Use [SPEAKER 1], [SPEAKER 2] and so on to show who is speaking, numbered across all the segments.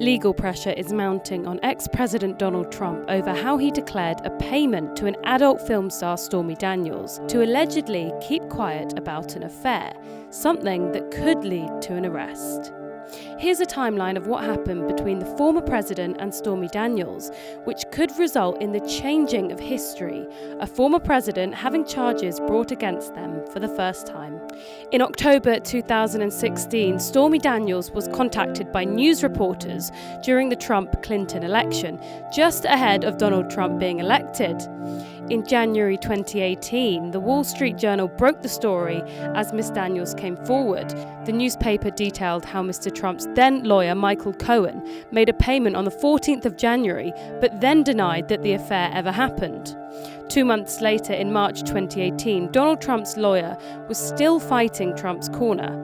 [SPEAKER 1] Legal pressure is mounting on ex-President Donald Trump over how he declared a payment to an adult film star, Stormy Daniels, to allegedly keep quiet about an affair, something that could lead to an arrest. Here's a timeline of what happened between the former president and Stormy Daniels, which could result in the changing of history, a former president having charges brought against them for the first time. In October 2016, Stormy Daniels was contacted by news reporters during the Trump-Clinton election, just ahead of Donald Trump being elected. In January 2018, the Wall Street Journal broke the story as Ms. Daniels came forward. The newspaper detailed how Mr. Trump's then lawyer, Michael Cohen, made a payment on the 14th of January, but then denied that the affair ever happened. 2 months later, in March 2018, Donald Trump's lawyer was still fighting Trump's corner,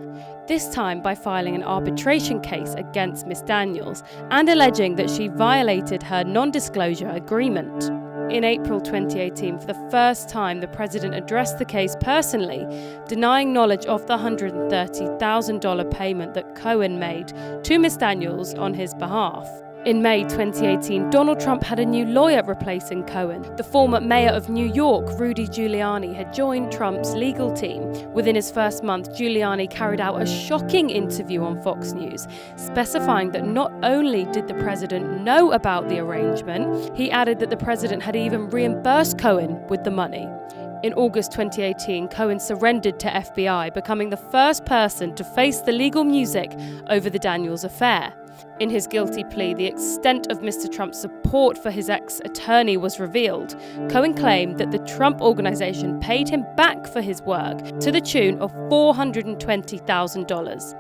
[SPEAKER 1] this time by filing an arbitration case against Ms. Daniels and alleging that she violated her non-disclosure agreement. In April 2018, for the first time, the president addressed the case personally, denying knowledge of the $130,000 payment that Cohen made to Ms. Daniels on his behalf. In May 2018, Donald Trump had a new lawyer replacing Cohen. The former mayor of New York, Rudy Giuliani, had joined Trump's legal team. Within his first month, Giuliani carried out a shocking interview on Fox News, specifying that not only did the president know about the arrangement, he added that the president had even reimbursed Cohen with the money. In August 2018, Cohen surrendered to FBI, becoming the first person to face the legal music over the Daniels affair. In his guilty plea, the extent of Mr. Trump's support for his ex-attorney was revealed. Cohen claimed that the Trump organization paid him back for his work to the tune of $420,000.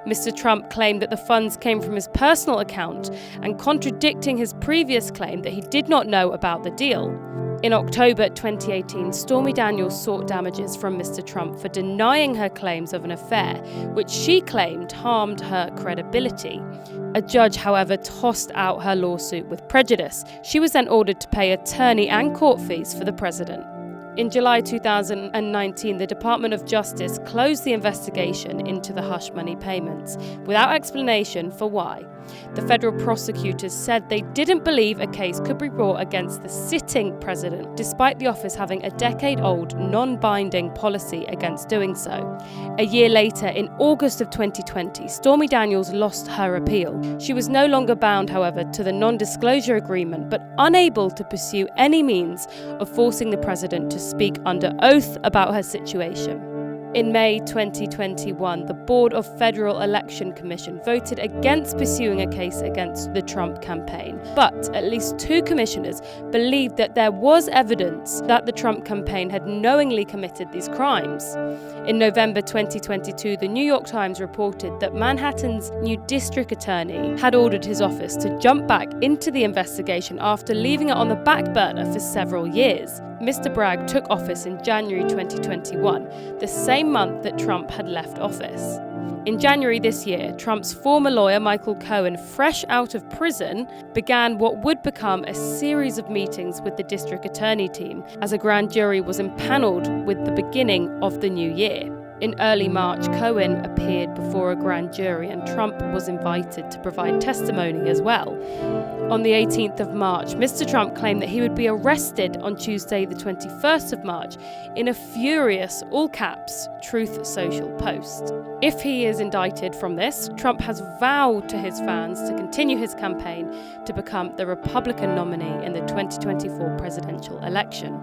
[SPEAKER 1] Mr. Trump claimed that the funds came from his personal account, and contradicting his previous claim that he did not know about the deal. In October 2018, Stormy Daniels sought damages from Mr. Trump for denying her claims of an affair, which she claimed harmed her credibility. A judge, however, tossed out her lawsuit with prejudice. She was then ordered to pay attorney and court fees for the president. In July 2019, the Department of Justice closed the investigation into the hush money payments, without explanation for why. The federal prosecutors said they didn't believe a case could be brought against the sitting president, despite the office having a decade-old, non-binding policy against doing so. A year later, in August of 2020, Stormy Daniels lost her appeal. She was no longer bound, however, to the non-disclosure agreement, but unable to pursue any means of forcing the president to speak under oath about her situation. In May 2021, the Board of Federal Election Commission voted against pursuing a case against the Trump campaign. But at least 2 commissioners believed that there was evidence that the Trump campaign had knowingly committed these crimes. In November 2022, the New York Times reported that Manhattan's new district attorney had ordered his office to jump back into the investigation after leaving it on the back burner for several years. Mr. Bragg took office in January 2021, the same month that Trump had left office. In January this year, Trump's former lawyer, Michael Cohen, fresh out of prison, began what would become a series of meetings with the district attorney team as a grand jury was impaneled with the beginning of the new year. In early March, Cohen appeared before a grand jury and Trump was invited to provide testimony as well. On the 18th of March, Mr. Trump claimed that he would be arrested on Tuesday, the 21st of March, in a furious, all-caps, Truth Social post. If he is indicted from this, Trump has vowed to his fans to continue his campaign to become the Republican nominee in the 2024 presidential election.